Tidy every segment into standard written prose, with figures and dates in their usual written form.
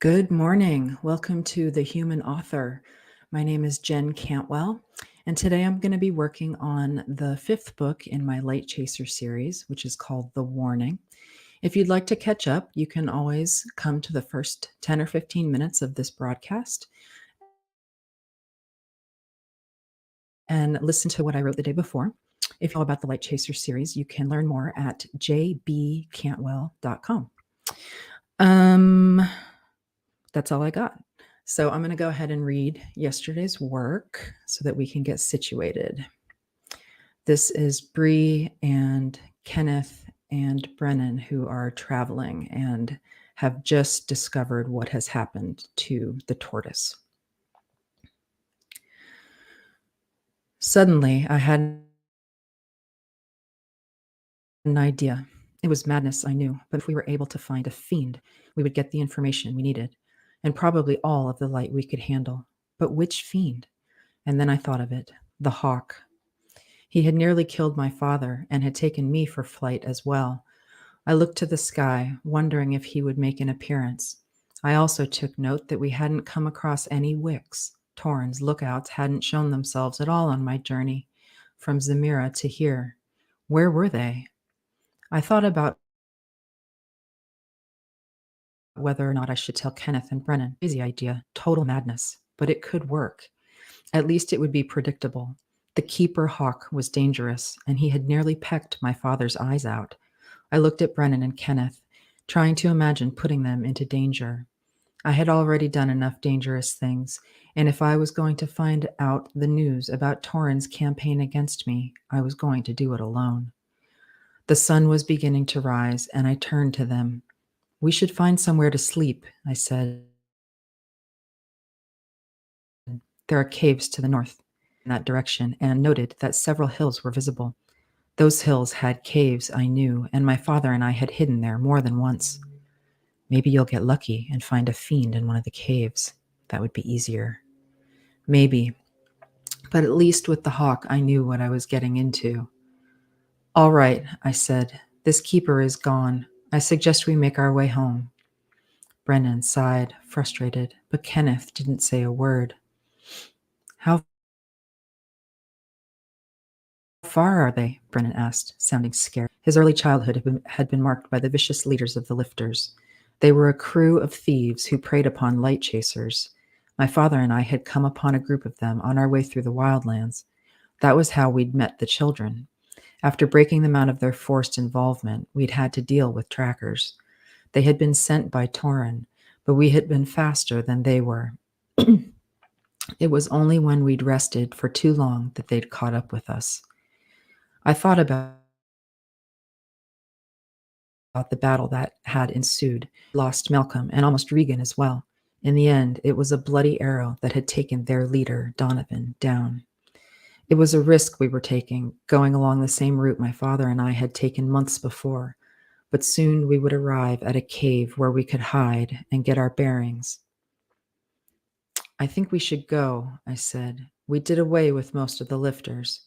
Good morning. Welcome to The Human Author. My name is Jen Cantwell, and today I'm going to be working on the fifth book in my Light Chaser series, which is called The Warning. If you'd like to catch up, you can always come to the first 10 or 15 minutes of this broadcast and listen to what I wrote the day before. If you know about the Light Chaser series, you can learn more at jbcantwell.com. That's all I got. So I'm going to go ahead and read yesterday's work so that we can get situated. This is Bree and Kenneth and Brennen who are traveling and have just discovered what has happened to the tortoise. Suddenly, I had an idea. It was madness, I knew, but if we were able to find a fiend, we would get the information we needed, and probably all of the light we could handle. But which fiend? And then I thought of it, the hawk. He had nearly killed my father and had taken me for flight as well. I looked to the sky, wondering if he would make an appearance. I also took note that we hadn't come across any wicks. Torrens lookouts hadn't shown themselves at all on my journey from Zamira to here. Where were they? I thought about whether or not I should tell Kenneth and Brennan. Crazy idea, total madness, but it could work. At least it would be predictable. The keeper hawk was dangerous, and he had nearly pecked my father's eyes out. I looked at Brennen and Kenneth, trying to imagine putting them into danger. I had already done enough dangerous things, and if I was going to find out the news about Torrens' campaign against me, I was going to do it alone. The sun was beginning to rise, and I turned to them. We should find somewhere to sleep, I said. There are caves to the north in that direction, and noted that several hills were visible. Those hills had caves, I knew, and my father and I had hidden there more than once. Maybe you'll get lucky and find a fiend in one of the caves. That would be easier. Maybe. But at least with the hawk, I knew what I was getting into. All right, I said. This keeper is gone. I suggest we make our way home. Brennan sighed, frustrated, but Kenneth didn't say a word. How far are they? Brennan asked, sounding scared. His early childhood had been marked by the vicious leaders of the lifters. They were a crew of thieves who preyed upon light chasers. My father and I had come upon a group of them on our way through the wildlands. That was how we'd met the children. After breaking them out of their forced involvement, we'd had to deal with trackers. They had been sent by Torin, but we had been faster than they were. It was only when we'd rested for too long that they'd caught up with us. I thought about the battle that had ensued, lost Malcolm and almost Regan as well. In the end, it was a bloody arrow that had taken their leader, Donovan, down. It was a risk we were taking, going along the same route my father and I had taken months before, but soon we would arrive at a cave where we could hide and get our bearings. I think we should go, I said. We did away with most of the lifters.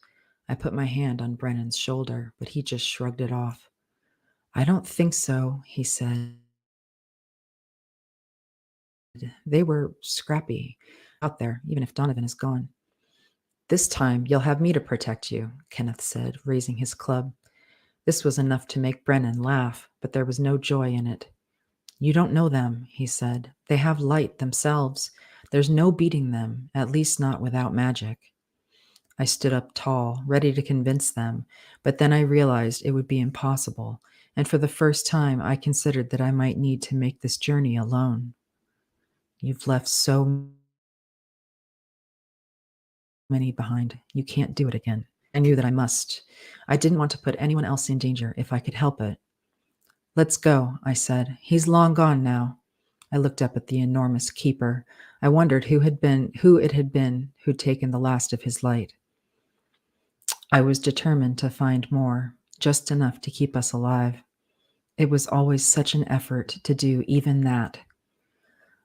I put my hand on Brennan's shoulder, but he just shrugged it off. I don't think so, he said. They were scrappy out there, even if Donovan is gone. This time you'll have me to protect you, Kenneth said, raising his club. This was enough to make Brennan laugh, but there was no joy in it. You don't know them, he said. They have light themselves. There's no beating them, at least not without magic. I stood up tall, ready to convince them, but then I realized it would be impossible, and for the first time I considered that I might need to make this journey alone. You've left so many behind. You can't do it again. I knew that I must. I didn't want to put anyone else in danger if I could help it. Let's go, I said. He's long gone now. I looked up at the enormous keeper. I wondered who it had been who'd taken the last of his light. I was determined to find more, just enough to keep us alive. It was always such an effort to do even that.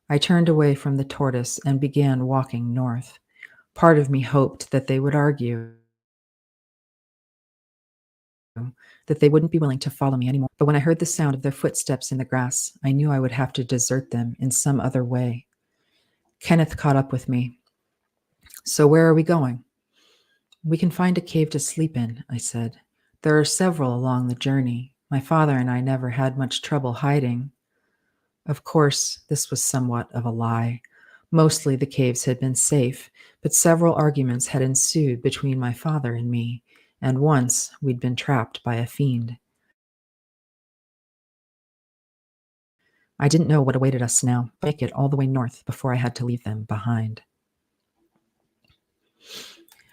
I turned away from the tortoise and began walking north. Part of me hoped that they would argue, that they wouldn't be willing to follow me anymore. But when I heard the sound of their footsteps in the grass, I knew I would have to desert them in some other way. Kenneth caught up with me. So where are we going? We can find a cave to sleep in, I said. There are several along the journey. My father and I never had much trouble hiding. Of course, this was somewhat of a lie. Mostly the caves had been safe, but several arguments had ensued between my father and me, and once we'd been trapped by a fiend. I didn't know what awaited us now, but make it all the way north before I had to leave them behind.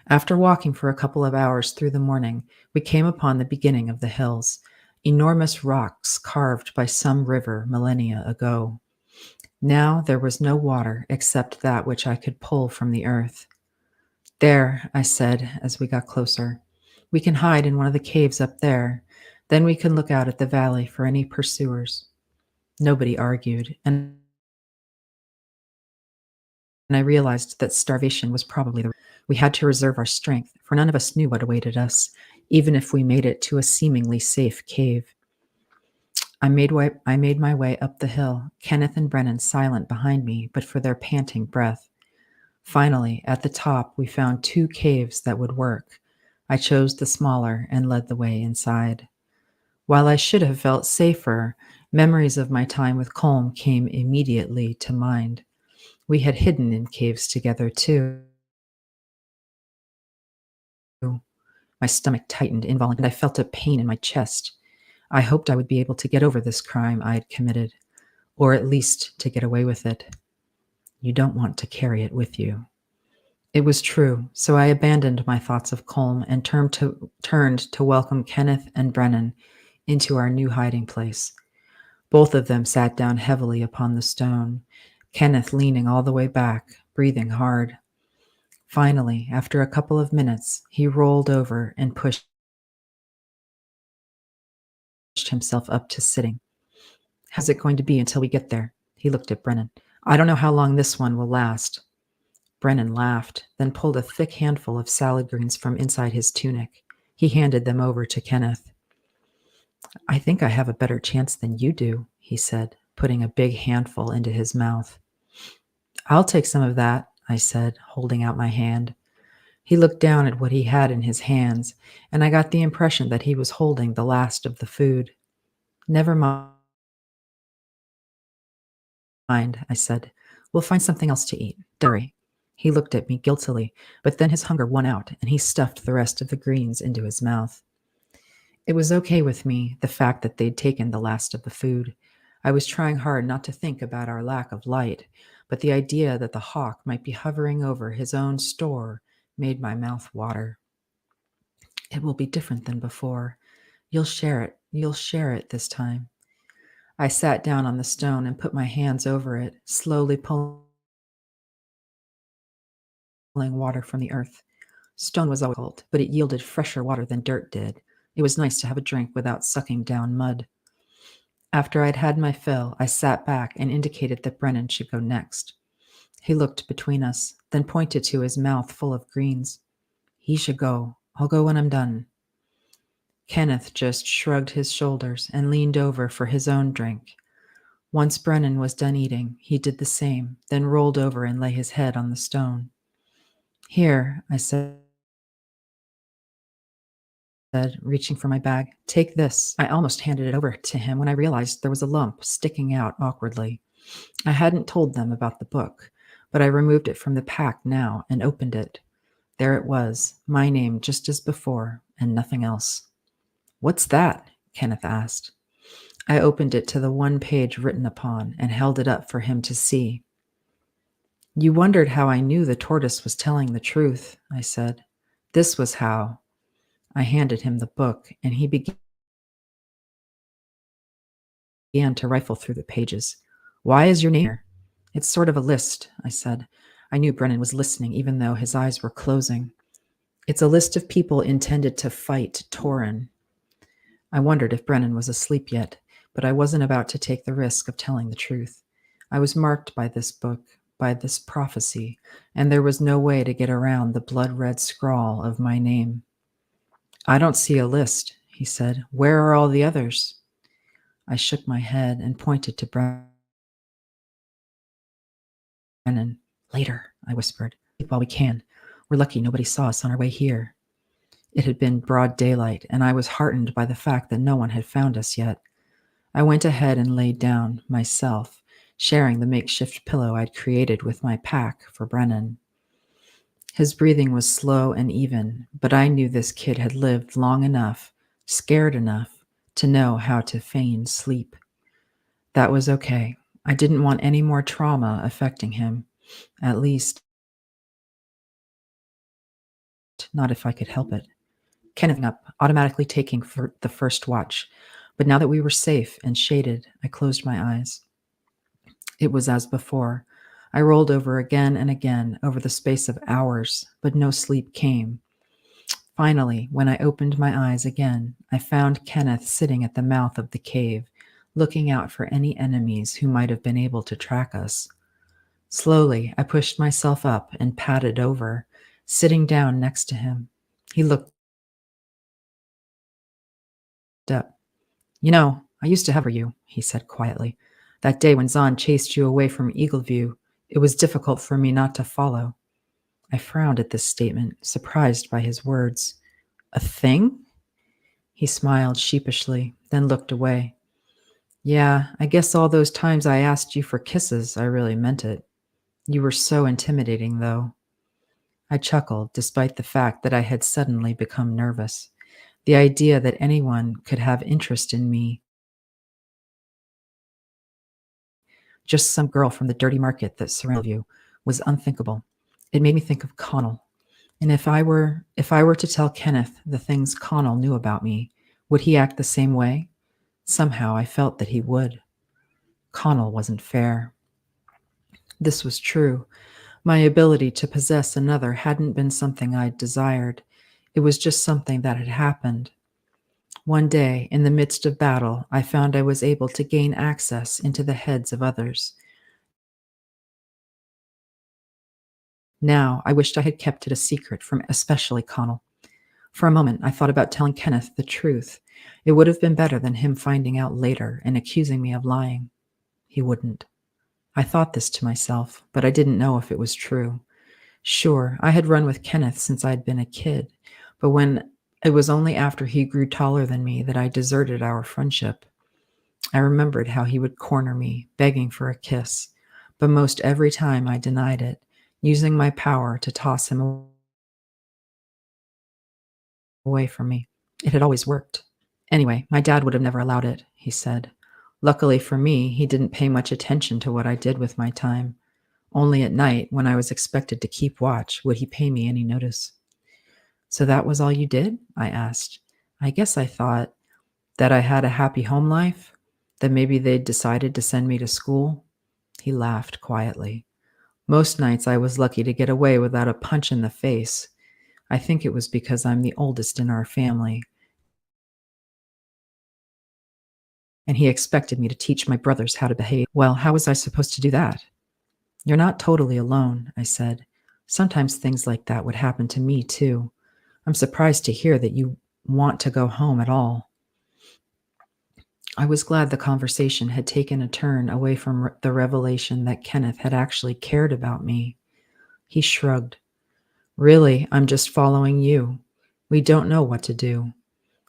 After walking for a couple of hours through the morning, we came upon the beginning of the hills, enormous rocks carved by some river millennia ago. Now there was no water except that which I could pull from the earth. There, I said as we got closer. We can hide in one of the caves up there. Then we can look out at the valley for any pursuers. Nobody argued, and I realized that starvation was probably the. We had to reserve our strength, for none of us knew what awaited us, even if we made it to a seemingly safe cave. I made my way up the hill, Kenneth and Brennan silent behind me, but for their panting breath. Finally, at the top, we found two caves that would work. I chose the smaller and led the way inside. While I should have felt safer, memories of my time with Colm came immediately to mind. We had hidden in caves together, too. My stomach tightened involuntarily, and I felt a pain in my chest. I hoped I would be able to get over this crime I had committed, or at least to get away with it. You don't want to carry it with you. It was true, so I abandoned my thoughts of Colm and turned to welcome Kenneth and Brennan into our new hiding place. Both of them sat down heavily upon the stone, Kenneth leaning all the way back, breathing hard. Finally, after a couple of minutes, he rolled over and pushed himself up to sitting. How's it going to be until we get there? He looked at Brennan. I don't know how long this one will last. Brennan laughed, then pulled a thick handful of salad greens from inside his tunic. He handed them over to Kenneth. I think I have a better chance than you do, he said, putting a big handful into his mouth. I'll take some of that, I said, holding out my hand. He looked down at what he had in his hands, and I got the impression that he was holding the last of the food. Never mind, I said. We'll find something else to eat. Dairy. He looked at me guiltily, but then his hunger won out, and he stuffed the rest of the greens into his mouth. It was okay with me, the fact that they'd taken the last of the food. I was trying hard not to think about our lack of light, but the idea that the hawk might be hovering over his own store made my mouth water. It will be different than before. You'll share it. You'll share it this time. I sat down on the stone and put my hands over it, slowly pulling water from the earth. Stone was always cold, but it yielded fresher water than dirt did. It was nice to have a drink without sucking down mud. After I'd had my fill, I sat back and indicated that Brennan should go next. He looked between us, then pointed to his mouth full of greens. He should go. I'll go when I'm done. Kenneth just shrugged his shoulders and leaned over for his own drink. Once Brennan was done eating, he did the same, then rolled over and lay his head on the stone. Here, I said, reaching for my bag. Take this. I almost handed it over to him when I realized there was a lump sticking out awkwardly. I hadn't told them about the book, but I removed it from the pack now and opened it. There it was, my name just as before, and nothing else. What's that? Kenneth asked. I opened it to the one page written upon and held it up for him to see. You wondered how I knew the tortoise was telling the truth, I said. This was how. I handed him the book, and he began to rifle through the pages. Why is your name here? It's sort of a list, I said. I knew Brennan was listening, even though his eyes were closing. It's a list of people intended to fight Torin. I wondered if Brennan was asleep yet, but I wasn't about to take the risk of telling the truth. I was marked by this book, by this prophecy, and there was no way to get around the blood-red scrawl of my name. I don't see a list, he said. Where are all the others? I shook my head and pointed to Brennan. Later, I whispered. Sleep while we can. We're lucky nobody saw us on our way here. It had been broad daylight, and I was heartened by the fact that no one had found us yet. I went ahead and laid down, myself, sharing the makeshift pillow I'd created with my pack for Brennan. His breathing was slow and even, but I knew this kid had lived long enough, scared enough, to know how to feign sleep. That was okay. I didn't want any more trauma affecting him, at least not if I could help it. Kenneth up, automatically taking for the first watch. But now that we were safe and shaded, I closed my eyes. It was as before. I rolled over again and again over the space of hours, but no sleep came. Finally, when I opened my eyes again, I found Kenneth sitting at the mouth of the cave, looking out for any enemies who might have been able to track us. Slowly, I pushed myself up and padded over, sitting down next to him. He looked up. I used to have you, he said quietly. That day when Zahn chased you away from Eagleview, it was difficult for me not to follow. I frowned at this statement, surprised by his words. A thing? He smiled sheepishly, then looked away. Yeah, I guess all those times I asked you for kisses, I really meant it. You were so intimidating, though. I chuckled, despite the fact that I had suddenly become nervous. The idea that anyone could have interest in me, just some girl from the dirty market that surrounded you, was unthinkable. It made me think of Connell. And if I were to tell Kenneth the things Connell knew about me, would he act the same way? Somehow I felt that he would. Connell wasn't fair. This was true. My ability to possess another hadn't been something I'd desired. It was just something that had happened. One day, in the midst of battle, I found I was able to gain access into the heads of others. Now, I wished I had kept it a secret from especially Connell. For a moment, I thought about telling Kenneth the truth. It would have been better than him finding out later and accusing me of lying. He wouldn't. I thought this to myself, but I didn't know if it was true. Sure, I had run with Kenneth since I'd been a kid, but when it was only after he grew taller than me that I deserted our friendship. I remembered how he would corner me, begging for a kiss, but most every time I denied it, using my power to toss him away from me. It had always worked. Anyway, my dad would have never allowed it, he said. Luckily for me, he didn't pay much attention to what I did with my time. Only at night, when I was expected to keep watch, would he pay me any notice. So that was all you did? I asked. I guess I thought that I had a happy home life, that maybe they'd decided to send me to school. He laughed quietly. Most nights I was lucky to get away without a punch in the face. I think it was because I'm the oldest in our family, and he expected me to teach my brothers how to behave. Well, how was I supposed to do that? You're not totally alone, I said. Sometimes things like that would happen to me, too. I'm surprised to hear that you want to go home at all. I was glad the conversation had taken a turn away from the revelation that Kenneth had actually cared about me. He shrugged. Really, I'm just following you. We don't know what to do.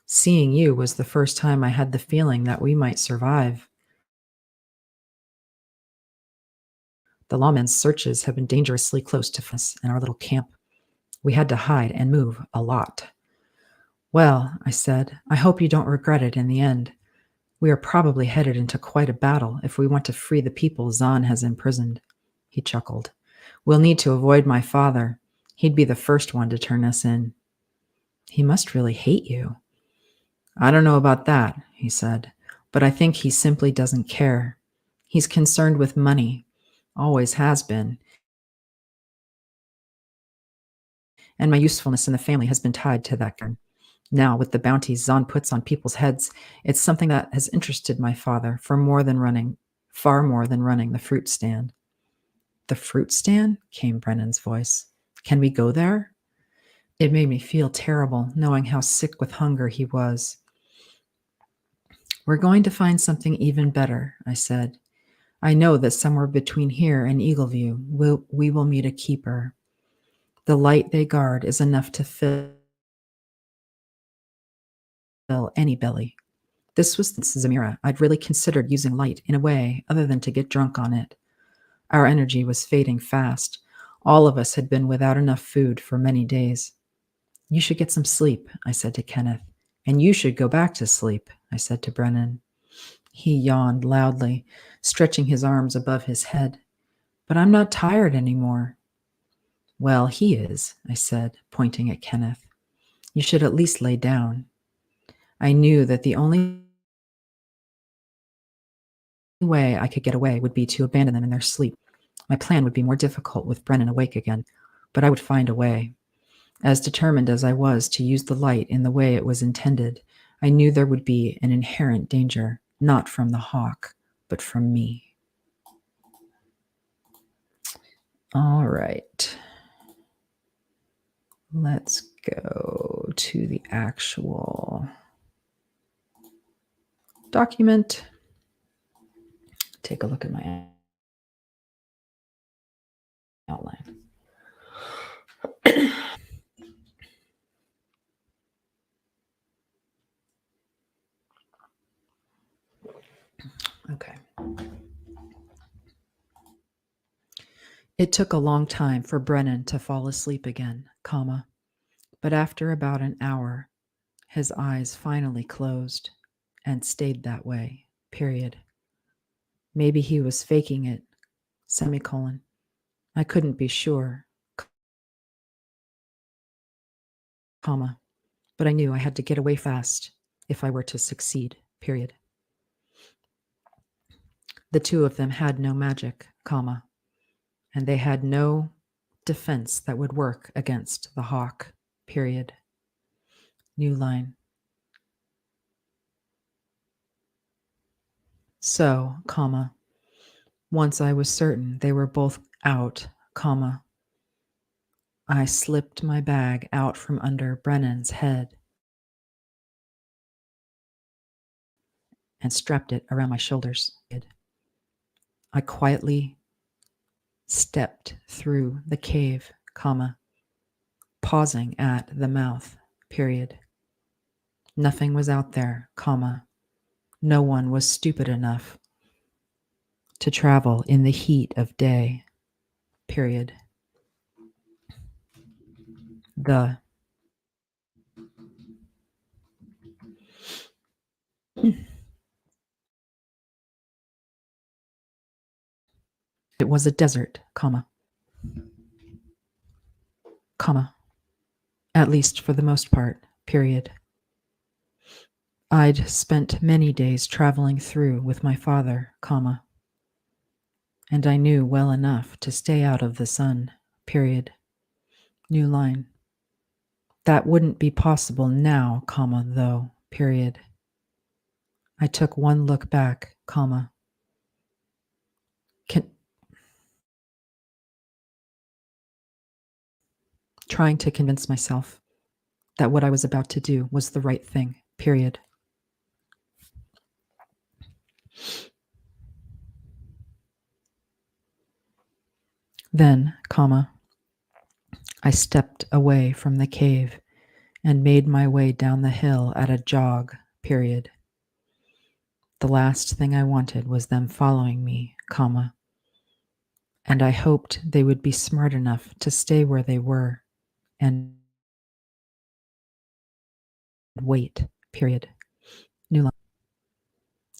Seeing you was the first time I had the feeling that we might survive. The lawmen's searches have been dangerously close to us in our little camp. We had to hide and move a lot. Well, I said, I hope you don't regret it in the end. We are probably headed into quite a battle if we want to free the people Zahn has imprisoned. He chuckled. We'll need to avoid my father. He'd be the first one to turn us in. He must really hate you. I don't know about that, he said, but I think he simply doesn't care. He's concerned with money, always has been, and my usefulness in the family has been tied to that. Now, with the bounties Zahn puts on people's heads, it's something that has interested my father far more than running the fruit stand. The fruit stand? Came Brennan's voice. Can we go there? It made me feel terrible, knowing how sick with hunger he was. We're going to find something even better, I said. I know that somewhere between here and Eagleview we will meet a keeper. The light they guard is enough to fill any belly. This was Zamira. I'd really considered using light in a way other than to get drunk on it. Our energy was fading fast. All of us had been without enough food for many days. You should get some sleep, I said to Kenneth. And you should go back to sleep, I said to Brennan. He yawned loudly, stretching his arms above his head. But I'm not tired anymore. Well, he is, I said, pointing at Kenneth. You should at least lay down. I knew that the only way I could get away would be to abandon them in their sleep. My plan would be more difficult with Brennan awake again, but I would find a way. As determined as I was to use the light in the way it was intended, I knew there would be an inherent danger, not from the hawk, but from me. All right. Let's go to the actual document. Take a look at my outline. Okay. It took a long time for Brennan to fall asleep again, but after about an hour, his eyes finally closed and stayed that way, period. Maybe he was faking it, semicolon. I couldn't be sure, but I knew I had to get away fast if I were to succeed, period. The two of them had no magic, and they had no defense that would work against the hawk, period. New line. So, once I was certain they were both out, I slipped my bag out from under Brennan's head and strapped it around my shoulders. I quietly stepped through the cave, pausing at the mouth, period. Nothing was out there, no one was stupid enough to travel in the heat of day, period. It was a desert, at least for the most part, period. I'd spent many days traveling through with my father, and I knew well enough to stay out of the sun, period. New line. That wouldn't be possible now, though, period. I took one look back, trying to convince myself that what I was about to do was the right thing, period. Then, I stepped away from the cave and made my way down the hill at a jog, period. The last thing I wanted was them following me, and I hoped they would be smart enough to stay where they were and wait, period. New line.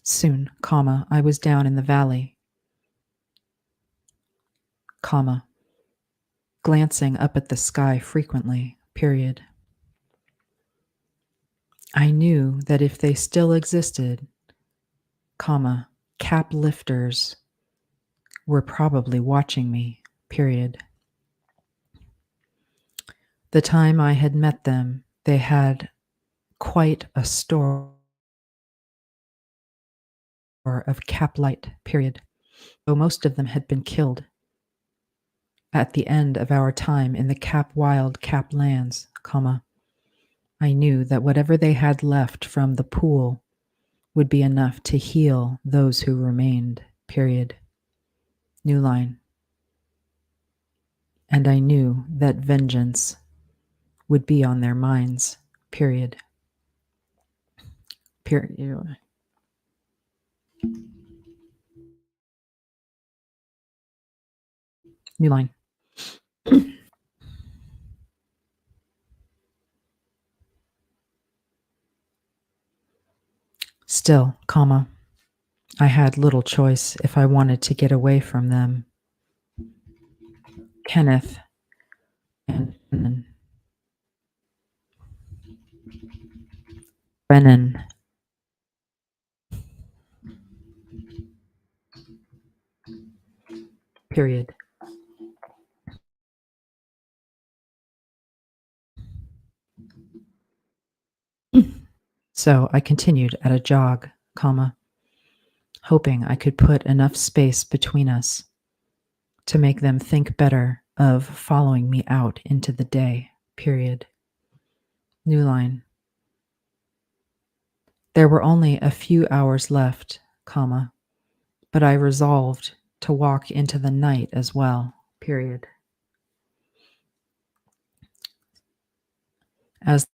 Soon, I was down in the valley, glancing up at the sky frequently, period. I knew that if they still existed, cap lifters were probably watching me, period. The time I had met them, they had quite a store of cap light, period. Though most of them had been killed at the end of our time in the cap wild cap lands, I knew that whatever they had left from the pool would be enough to heal those who remained, period. New line. And I knew that vengeance would be on their minds, period. Period. New line. Still, comma, I had little choice if I wanted to get away from them. Kenneth and Brennen, period. So I continued at a jog, comma, hoping I could put enough space between us to make them think better of following me out into the day, period. New line. There were only a few hours left, comma, but I resolved to walk into the night as well, period. As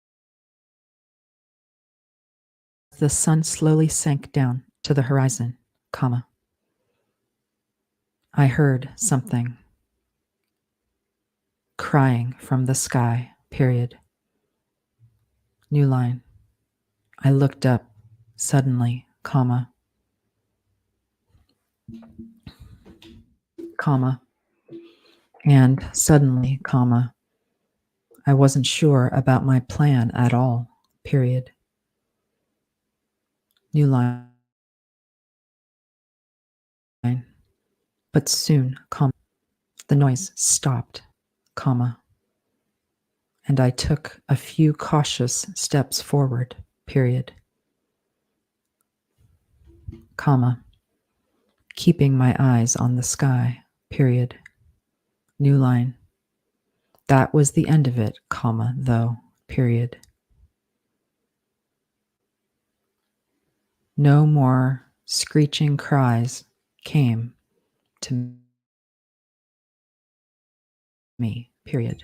the sun slowly sank down to the horizon, comma, I heard something crying from the sky, period. New line. I looked up suddenly, comma, and suddenly, comma, I wasn't sure about my plan at all, period. New line. But soon, comma, the noise stopped, comma, and I took a few cautious steps forward, period, comma, keeping my eyes on the sky, period. New line. That was the end of it, comma, though, period. No more screeching cries came to me, period.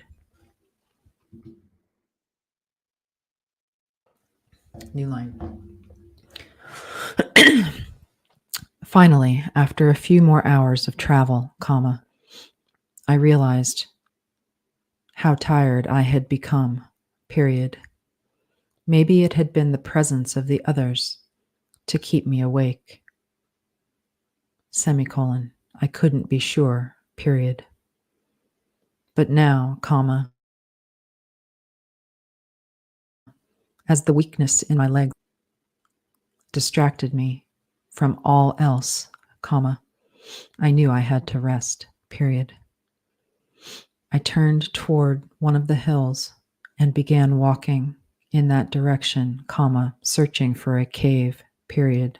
New line. Finally, after a few more hours of travel, comma, I realized how tired I had become, period. Maybe it had been the presence of the others to keep me awake. Semicolon. I couldn't be sure, period. But now, comma, as the weakness in my legs distracted me from all else, comma, I knew I had to rest, period. I turned toward one of the hills and began walking in that direction, comma, searching for a cave, period.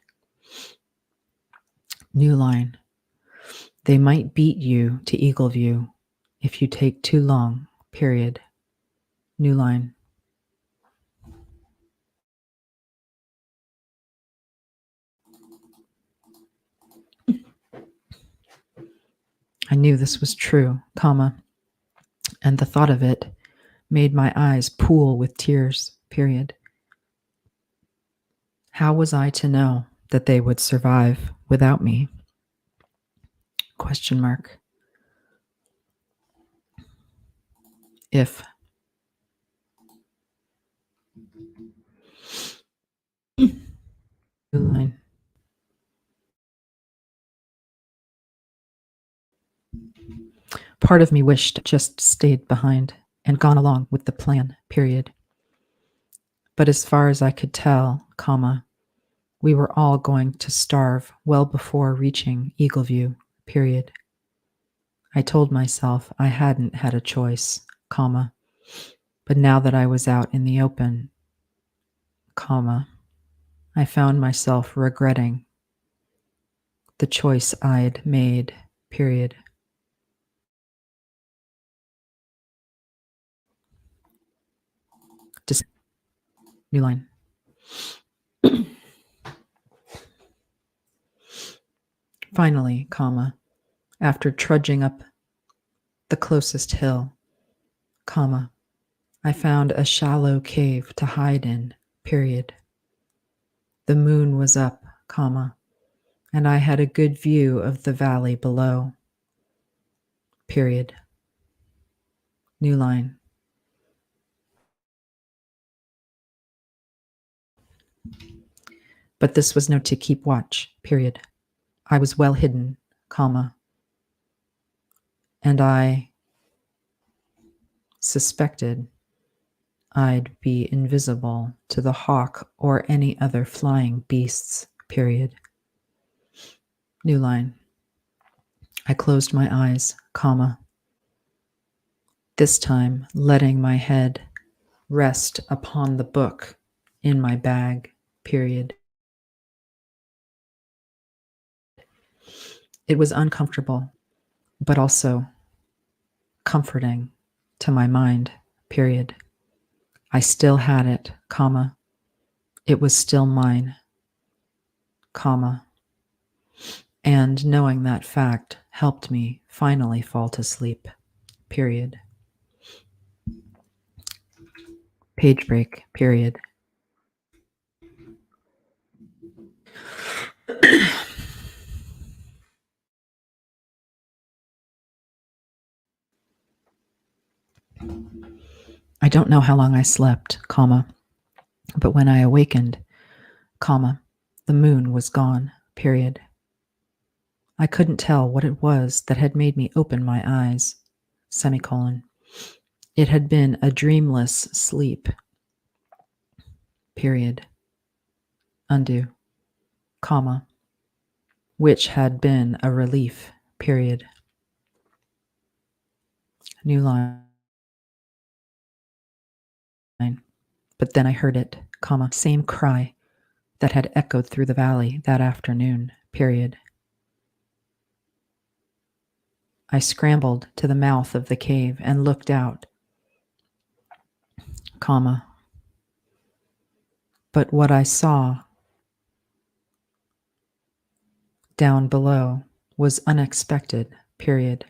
New line. They might beat you to Eagleview if you take too long, period. New line. I knew this was true, comma, and the thought of it made my eyes pool with tears, period. How was I to know that they would survive without me? Question mark. If. New line. Part of me wished just stayed behind and gone along with the plan, period. But as far as I could tell, comma, we were all going to starve well before reaching Eagleview, period. I told myself I hadn't had a choice, comma, but now that I was out in the open, comma, I found myself regretting the choice I'd made, period. New line. Finally, comma, after trudging up the closest hill, comma, I found a shallow cave to hide in, period. The moon was up, comma, and I had a good view of the valley below, period. New line. But this was no to keep watch, period. I was well hidden, comma, and I suspected I'd be invisible to the hawk or any other flying beasts, period. New line. I closed my eyes, comma, this time letting my head rest upon the book in my bag, period. It was uncomfortable, but also comforting to my mind, period. I still had it, comma. It was still mine, comma. And knowing that fact helped me finally fall to sleep, period. Page break, period. I don't know how long I slept, comma, but when I awakened, comma, the moon was gone, period. I couldn't tell what it was that had made me open my eyes, semicolon. It had been a dreamless sleep, period. Undo, comma, which had been a relief, period. New line. But then I heard it, comma, same cry that had echoed through the valley that afternoon, period. I scrambled to the mouth of the cave and looked out, comma, but what I saw down below was unexpected, period.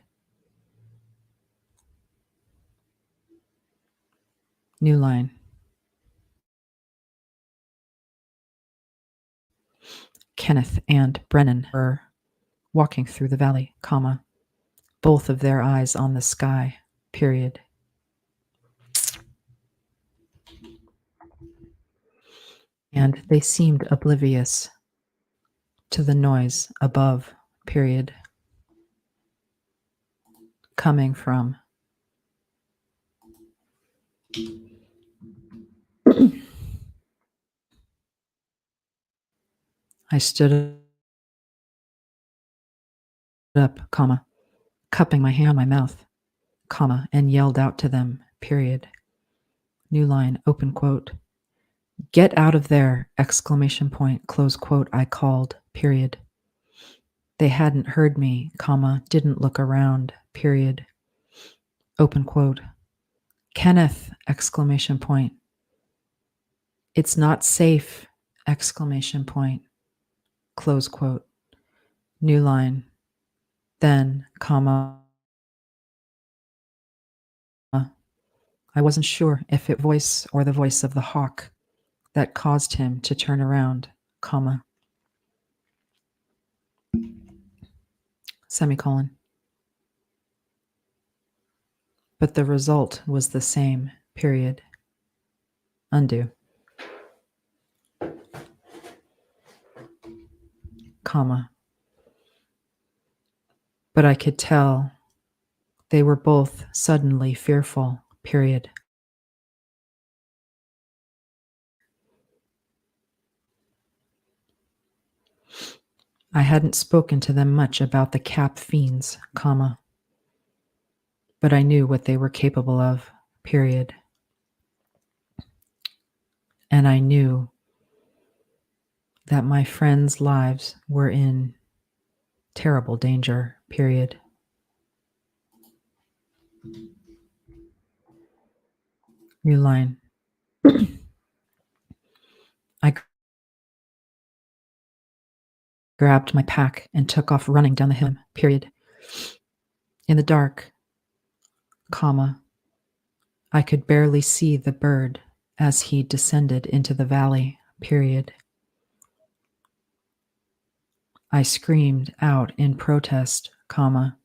New line. Kenneth and Brennen were walking through the valley, comma, both of their eyes on the sky, period. And they seemed oblivious to the noise above, period, coming from I stood up, comma, cupping my hand on my mouth, comma, and yelled out to them, period. New line, open quote. Get out of there, exclamation point, close quote, I called, period. They hadn't heard me, comma, didn't look around, period. Open quote. Kenneth, exclamation point. It's not safe, exclamation point, close quote. New line. Then, comma, I wasn't sure if it voice or the voice of the hawk that caused him to turn around, comma, semicolon. But the result was the same, period. Undo. Comma. But I could tell they were both suddenly fearful, period. I hadn't spoken to them much about the cap fiends, comma, but I knew what they were capable of, period. And I knew that my friends' lives were in terrible danger, period. New line. I grabbed my pack and took off running down the hill, period. In the dark, comma, I could barely see the bird as he descended into the valley, period. I screamed out in protest, comma,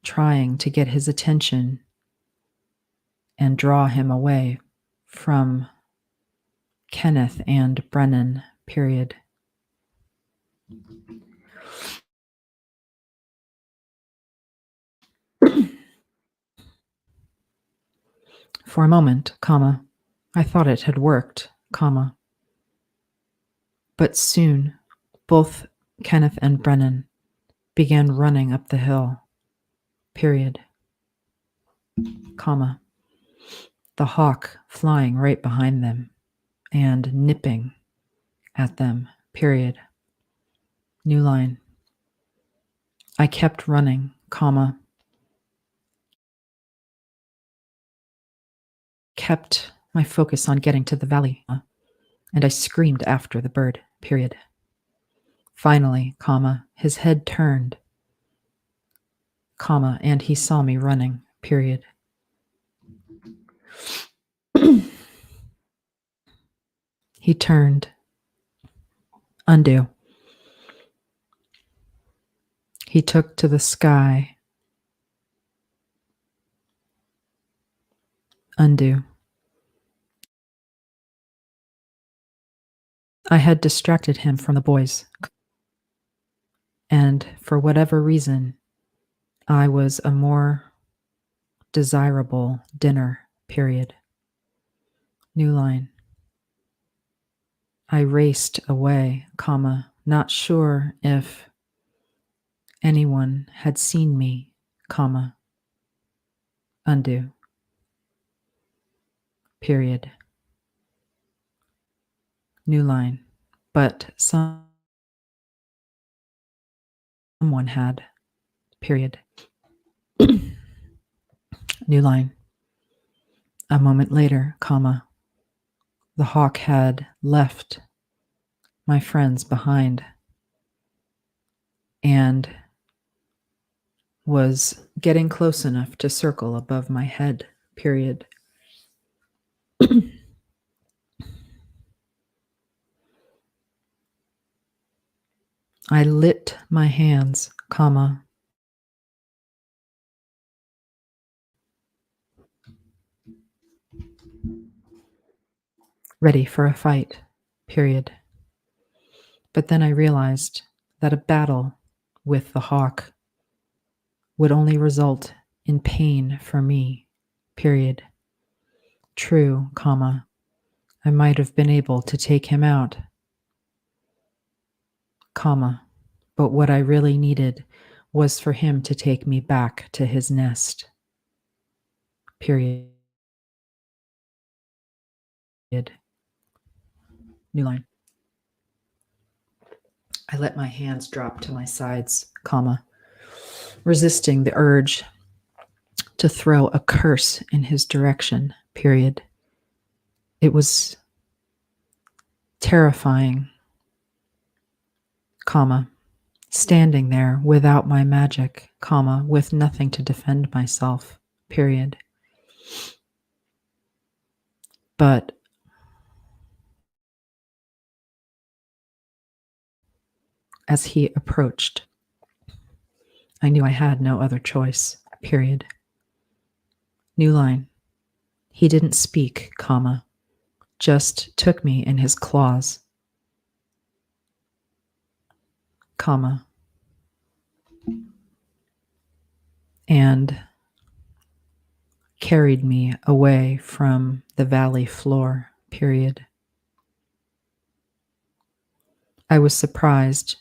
trying to get his attention and draw him away from Kenneth and Brennen, period. For a moment, comma, I thought it had worked, comma. But soon, both Kenneth and Brennen began running up the hill, period, comma, the hawk flying right behind them and nipping at them, period. New line. I kept running, comma, kept my focus on getting to the valley, and I screamed after the bird, period. Finally, comma, his head turned, comma, and he saw me running, period. He turned. Undo. He took to the sky. Undo. I had distracted him from the boys, and for whatever reason, I was a more desirable dinner, period. New line. I raced away, comma, not sure if anyone had seen me, comma, undo, period. New line. But someone had, period. New line. A moment later, comma, the hawk had left my friends behind and was getting close enough to circle above my head, period. I lit my hands, comma, ready for a fight, period. But then I realized that a battle with the hawk would only result in pain for me, period. True, comma, I might have been able to take him out, comma, but what I really needed was for him to take me back to his nest, period. New line. I let my hands drop to my sides, comma, resisting the urge to throw a curse in his direction, period. It was terrifying, comma, standing there without my magic, comma, with nothing to defend myself, period. But as he approached, I knew I had no other choice, period. New line. He didn't speak, comma, just took me in his claws, comma, and carried me away from the valley floor, period. I was surprised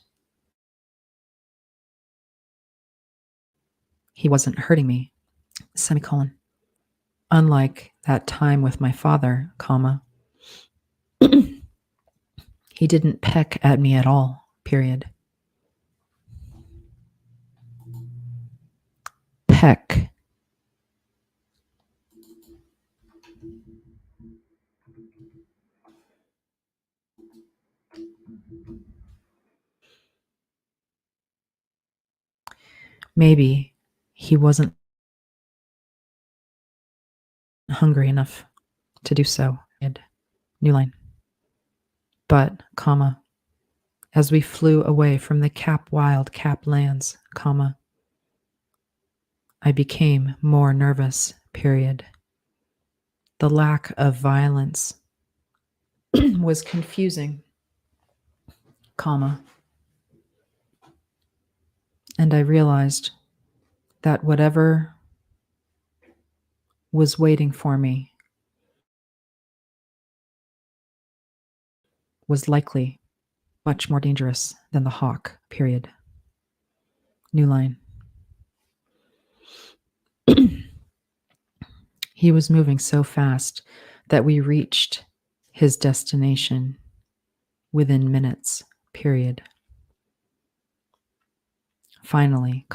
he wasn't hurting me, semicolon. Unlike that time with my father, comma, he didn't peck at me at all, period. Peck. Maybe he wasn't hungry enough to do so. New line. But, as we flew away from the wild Cap lands, I became more nervous, period. The lack of violence was confusing, and I realized that whatever was waiting for me was likely much more dangerous than the hawk, period. New line. He was moving so fast that we reached his destination within minutes, period. Finally,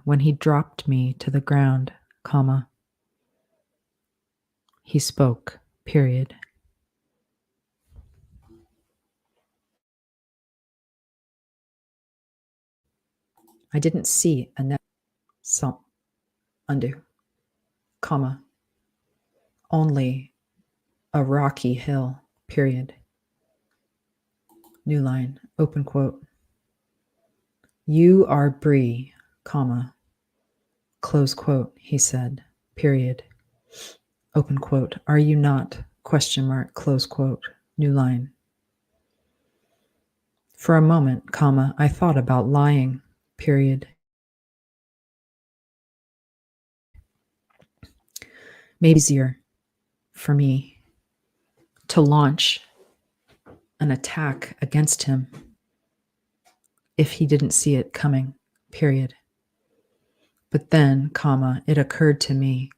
when he dropped me to the ground, he spoke, period. I didn't see a net undo, only a rocky hill, period. New line, open quote. You are Bree, close quote, he said, period. Open quote. Are you not? Question mark, close quote. New line. For a moment, I thought about lying, period. Maybe easier for me to launch an attack against him if he didn't see it coming, period. But then, it occurred to me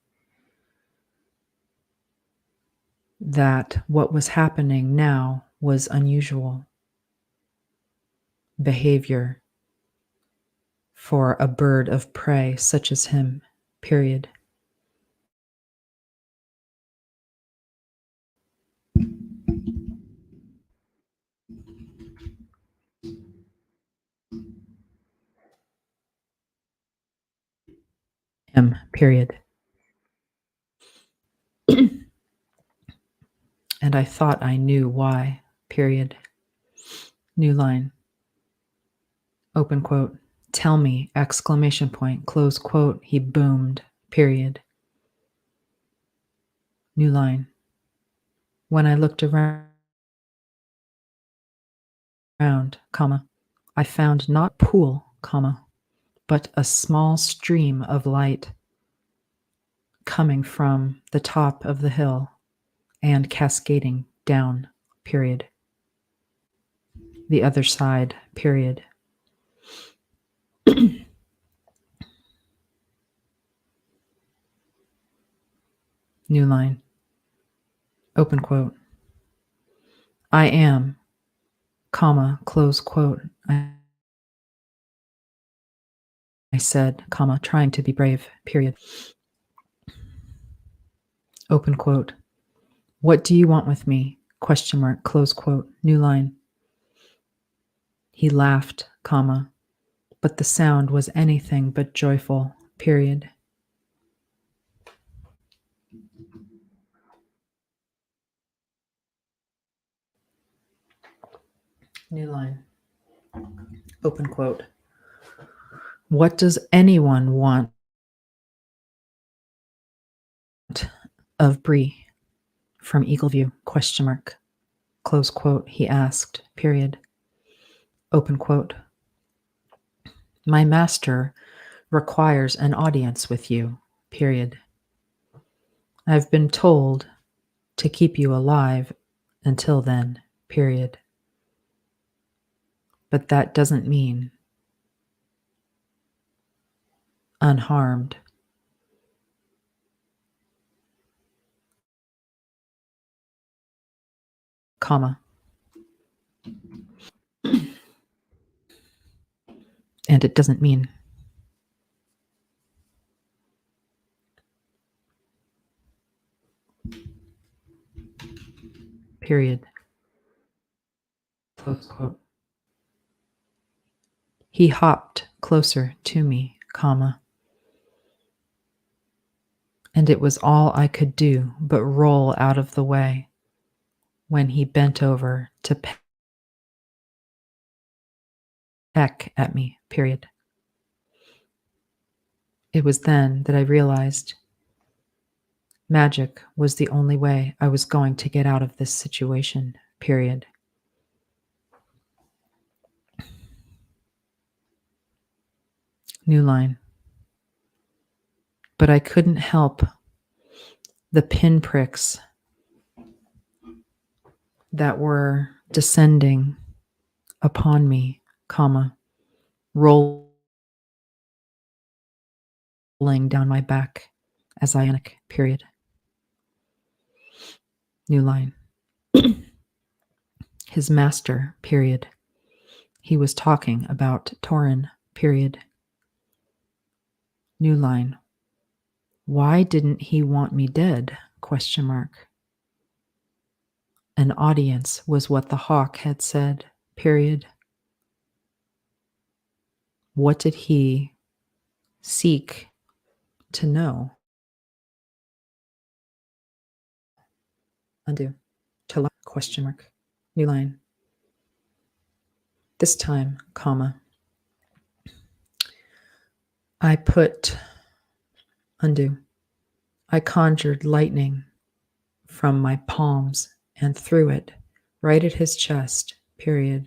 that what was happening now was unusual behavior for a bird of prey such as him, period. Him, period. And I thought I knew why, period. New line. Open quote. Tell me, exclamation point, close quote, he boomed, period. New line. When I looked around, I found not pool, but a small stream of light coming from the top of the hill and cascading down, period. The other side, period. New line. Open quote. I am, close quote. I said, trying to be brave, period. Open quote. What do you want with me? Question mark, close quote. New line. He laughed, but the sound was anything but joyful, period. New line. Open quote. What does anyone want of Bree from Eagleview? Question mark. Close quote, he asked, period. Open quote. My master requires an audience with you, period. I've been told to keep you alive until then, period. But that doesn't mean unharmed. And it doesn't mean period. Close quote. He hopped closer to me, comma, and it was all I could do but roll out of the way when he bent over to peck at me, period. It was then that I realized magic was the only way I was going to get out of this situation, period. New line. But I couldn't help the pinpricks that were descending upon me, comma, rolling down my back as I panic, period. New line. His master, period. He was talking about Torin, period. New line. Why didn't he want me dead? Question mark. An audience was what the hawk had said, period. What did he seek to know? Undo. To lie? Question mark. New line. This time, comma. I put undo. I conjured lightning from my palms and threw it right at his chest, period.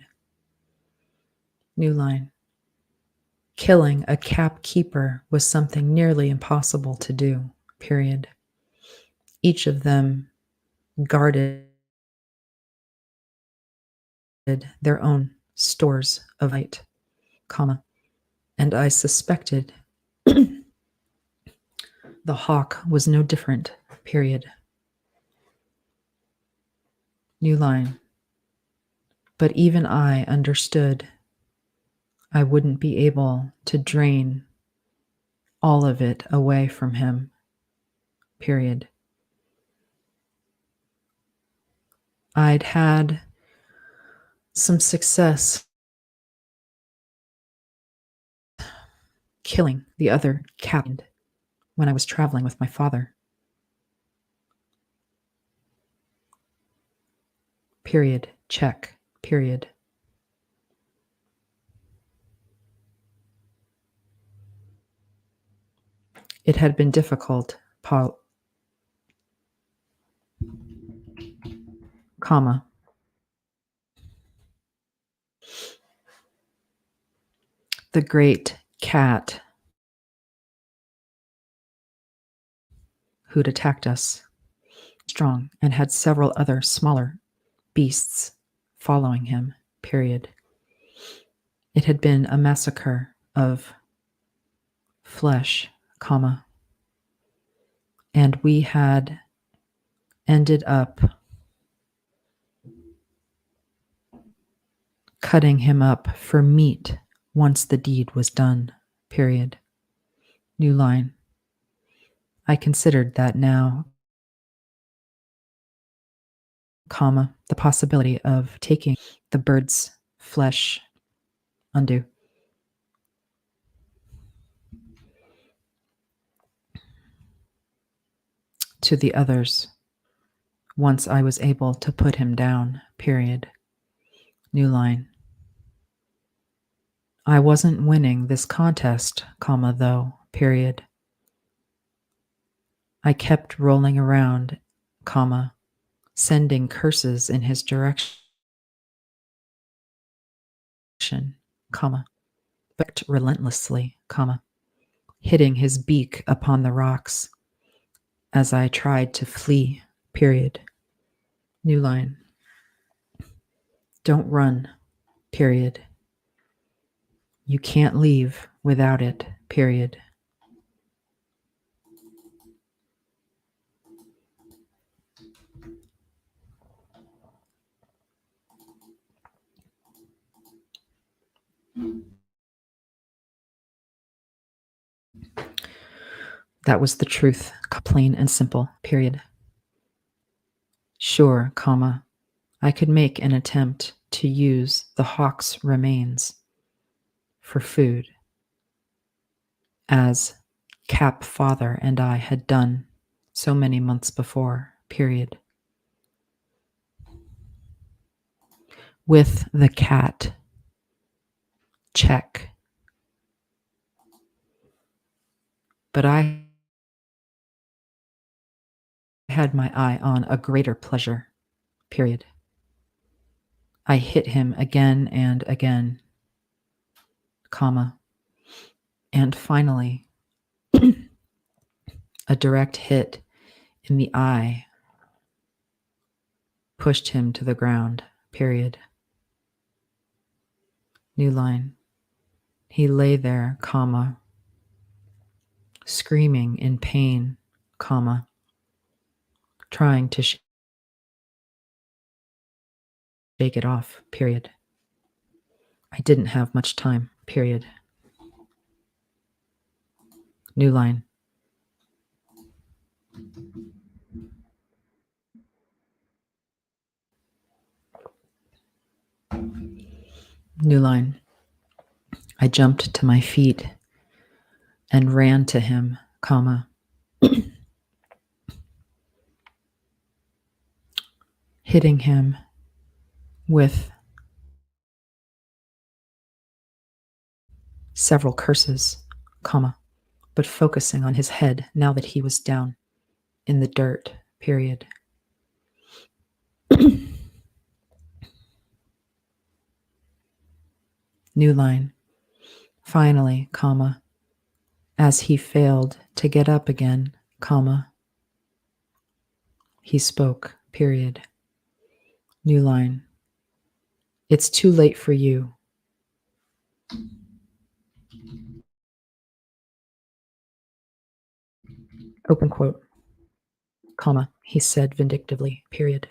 New line. Killing a cap keeper was something nearly impossible to do, period. Each of them guarded their own stores of light, comma, and I suspected the hawk was no different, period. New line. But even I understood I wouldn't be able to drain all of it away from him, period. I'd had some success killing the other captain when I was traveling with my father. Period. Check. Period. It had been difficult, comma. The great cat who'd attacked us, strong, and had several other smaller beasts following him, period. It had been a massacre of flesh, comma, and we had ended up cutting him up for meat once the deed was done, period. New line. I considered that now, comma, the possibility of taking the bird's flesh, undo, to the others once I was able to put him down, period. New line. I wasn't winning this contest, comma, though, period. I kept rolling around, comma, sending curses in his direction, comma, but relentlessly, comma, hitting his beak upon the rocks as I tried to flee, period. New line. Don't run, period. You can't leave without it, period. That was the truth, plain and simple, period. Sure, comma, I could make an attempt to use the hawk's remains for food. as Cap father and I had done so many months before, period. With the cat. Check. But I had my eye on a greater pleasure, period. I hit him again and again, comma, and finally, a direct hit in the eye pushed him to the ground, period. New line. He lay there, comma, screaming in pain, comma, trying to shake it off, period. I didn't have much time, period. New line. New line. I jumped to my feet and ran to him, comma, hitting him with several curses, comma, but focusing on his head now that he was down in the dirt, period. New line. Finally, comma, as he failed to get up again, comma, he spoke, period. New line. It's too late for you. Open quote, comma, he said vindictively, period.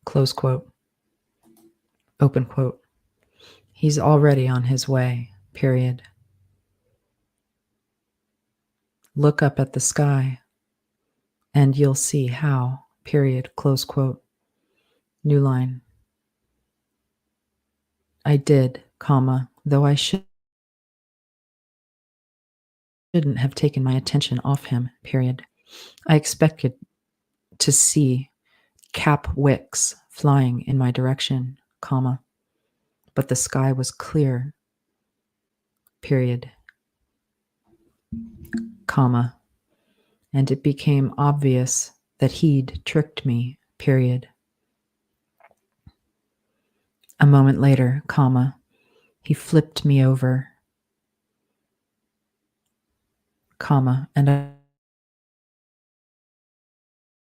Close quote. Open quote. He's already on his way, period. Look up at the sky and you'll see how, period, close quote. New line. I did, comma, though I shouldn't have taken my attention off him, period. I expected to see cap wicks flying in my direction, comma, but the sky was clear, period, comma, and it became obvious that he'd tricked me, period. A moment later, comma, he flipped me over, comma, and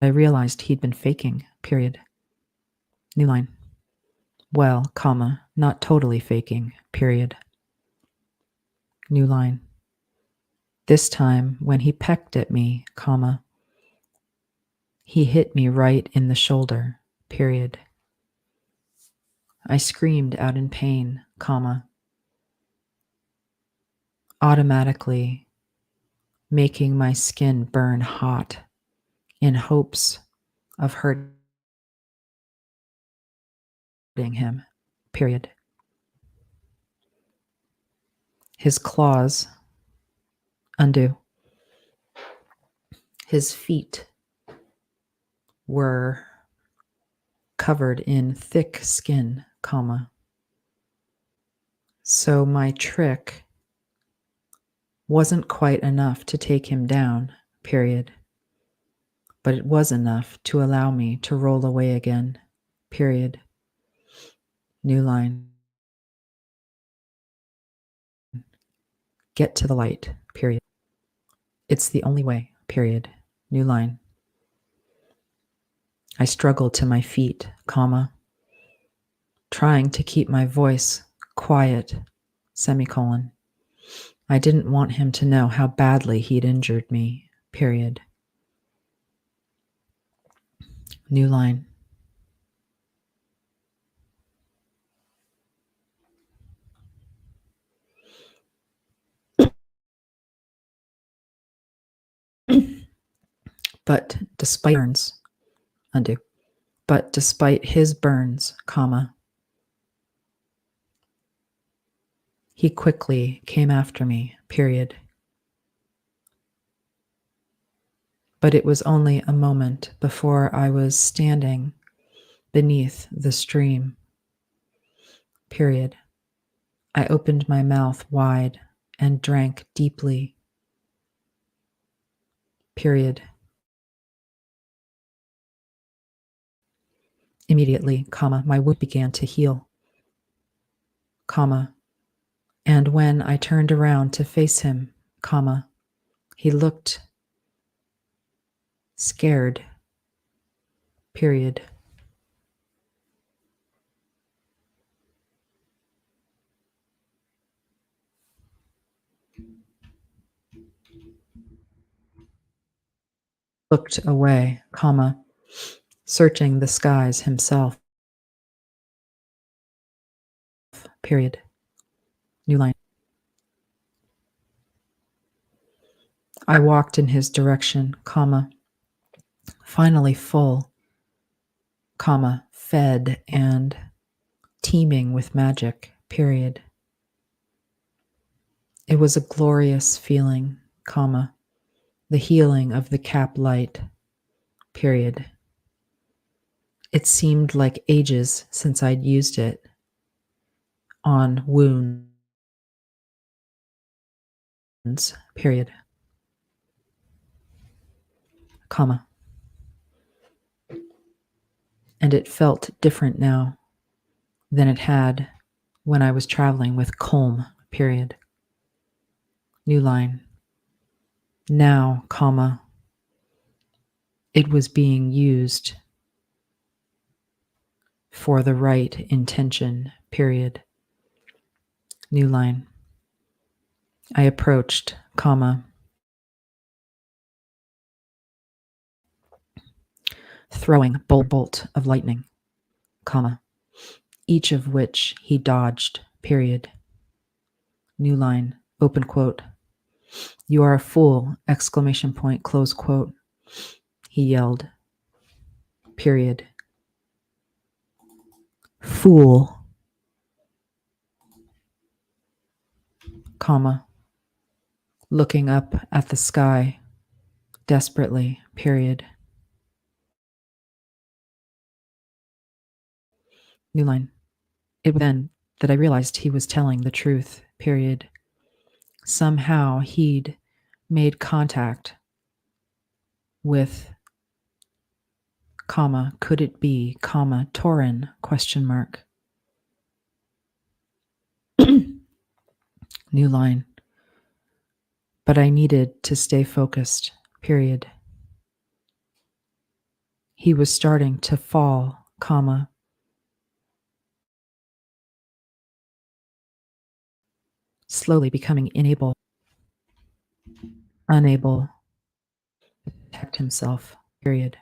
I realized he'd been faking, period. New line. Well, comma, not totally faking, period. New line. This time, when he pecked at me, comma, he hit me right in the shoulder, period. I screamed out in pain, comma, automatically making my skin burn hot in hopes of hurting him, period. His claws, undo. His feet were covered in thick skin, comma. So my trick wasn't quite enough to take him down, period. But it was enough to allow me to roll away again, period. New line. Get to the light, period. It's the only way, period. New line. I struggled to my feet, comma, trying to keep my voice quiet, semicolon. I didn't want him to know how badly he'd injured me, period. New line. But despite burns, undo. But despite his burns, comma, He quickly came after me, period. But it was only a moment before I was standing beneath the stream, period. I opened my mouth wide and drank deeply, period. Immediately, my wound began to heal, and when I turned around to face him, he looked scared, period. Looked away, searching the skies himself, period. New line. I walked in his direction, finally full, fed and teeming with magic, period. It was a glorious feeling, the healing of the cap light, period. It seemed like ages since I'd used it on wounds, period. And it felt different now than it had when I was traveling with Colm, period. New line. Now, it was being used for the right intention, period. New line. I approached, throwing bolt of lightning, each of which he dodged, period. New line, open quote. You are a fool, exclamation point, close quote. He yelled, period. Fool, looking up at the sky, desperately, period. New line. It was then that I realized he was telling the truth, period. Somehow he'd made contact with, could it be, Torin, question mark. New line. But I needed to stay focused, period. He was starting to fall, slowly becoming unable to protect himself, period.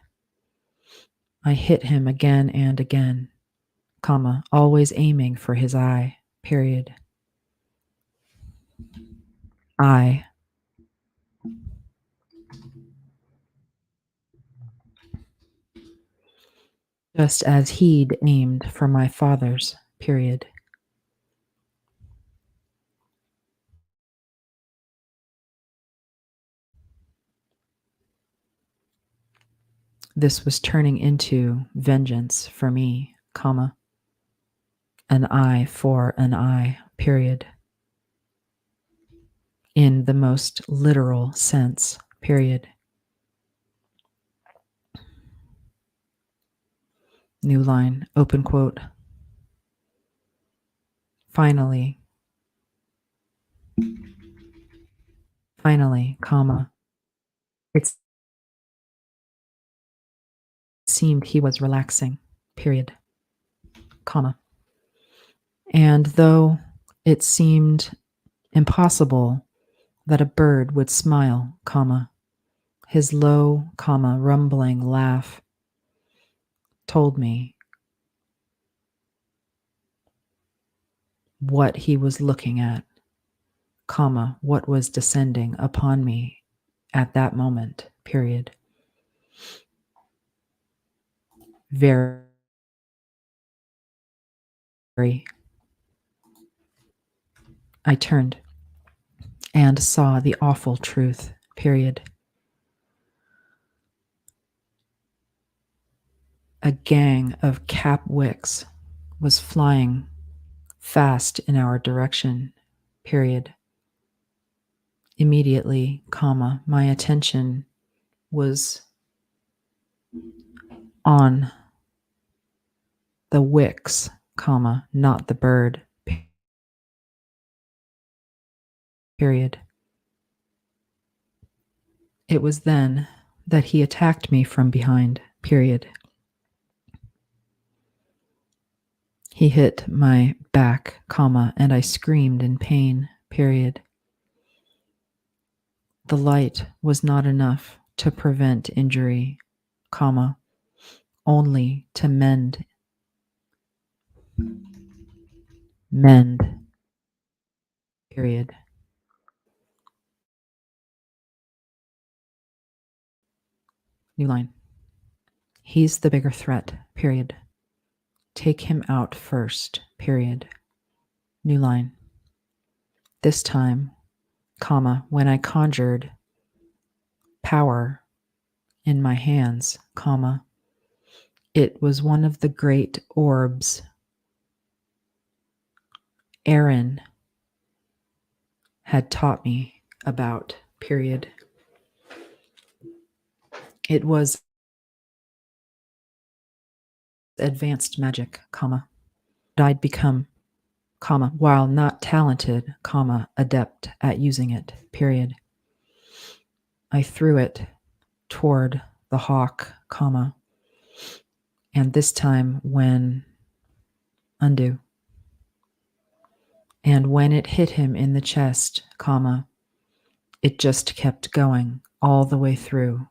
I hit him again and again, always aiming for his eye, period. I, just as he'd aimed for my father's, period. This was turning into vengeance for me, an eye for an eye, period. In the most literal sense, period. New line, open quote. Finally, it seemed he was relaxing, period, and though it seemed impossible that a bird would smile, his low, rumbling laugh told me what he was looking at, what was descending upon me at that moment, period. Very, I turned and saw the awful truth, period. A gang of cap wicks was flying fast in our direction, period. Immediately, my attention was on the wicks, not the bird, period. It was then that he attacked me from behind, period. He hit my back, and I screamed in pain, period. The light was not enough to prevent injury, only to mend, period. New line. He's the bigger threat, period. Take him out first, period. New line. This time, when I conjured power in my hands, it was one of the great orbs Aaron had taught me about, period. It was advanced magic, I'd become, while not talented, adept at using it, period. I threw it toward the hawk, and this time undo. And when it hit him in the chest, it just kept going all the way through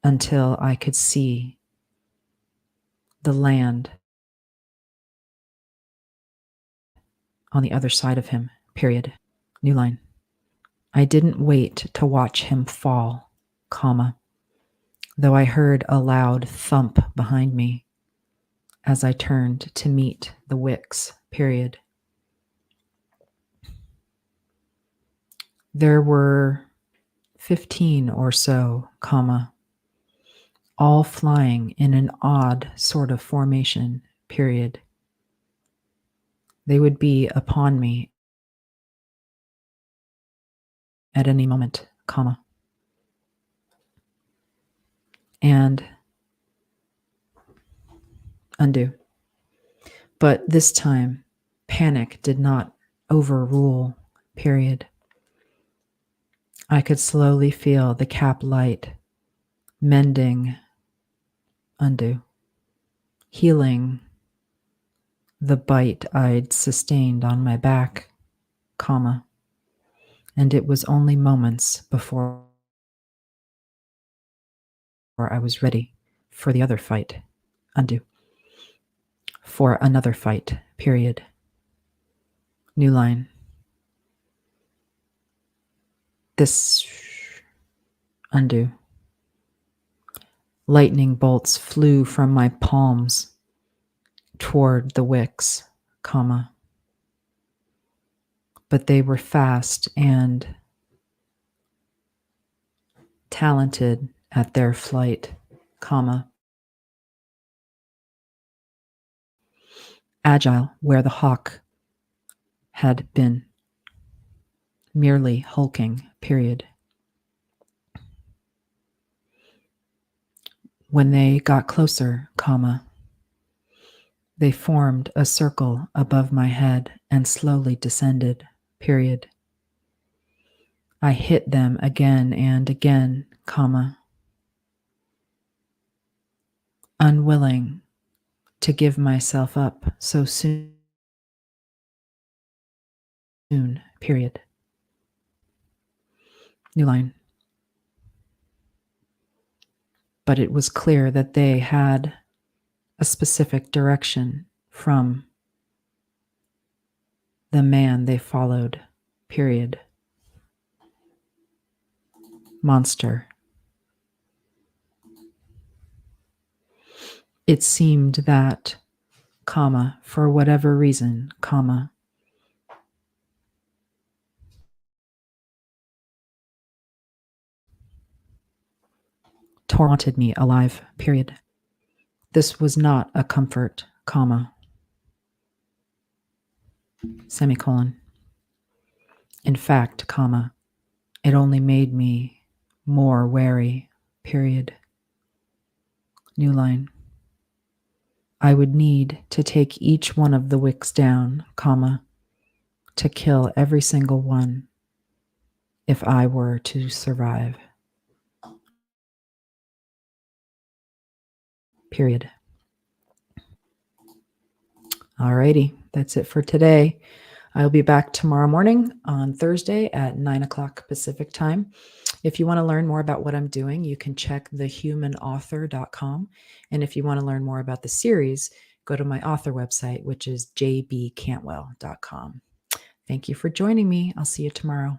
until I could see the land on the other side of him, period. New line. I didn't wait to watch him fall, though I heard a loud thump behind me as I turned to meet the wicks, period. There were 15 or so, all flying in an odd sort of formation, period. They would be upon me at any moment, and undo. But this time, panic did not overrule, period. I could slowly feel the cap light mending, undo, healing the bite I'd sustained on my back, and it was only moments before I was ready for the other fight, undo, for another fight, period. New line. This, undo. Lightning bolts flew from my palms toward the wicks, but they were fast and talented at their flight, agile where the hawk had been merely hulking, period. When they got closer, they formed a circle above my head and slowly descended, period. I hit them again and again, unwilling to give myself up so soon, period. New line. But it was clear that they had a specific direction from the man they followed, period. Monster. It seemed that, for whatever reason, tormented me alive, period. This was not a comfort, comma, semicolon. In fact, comma, it only made me more wary, period. New line. I would need to take each one of the wicks down, comma, to kill every single one if I were to survive. Period. Alrighty, that's it for today. I'll be back tomorrow morning on Thursday at 9 o'clock Pacific time. If you want to learn more about what I'm doing, you can check thehumanauthor.com. And if you want to learn more about the series, go to my author website, which is jbcantwell.com. Thank you for joining me. I'll see you tomorrow.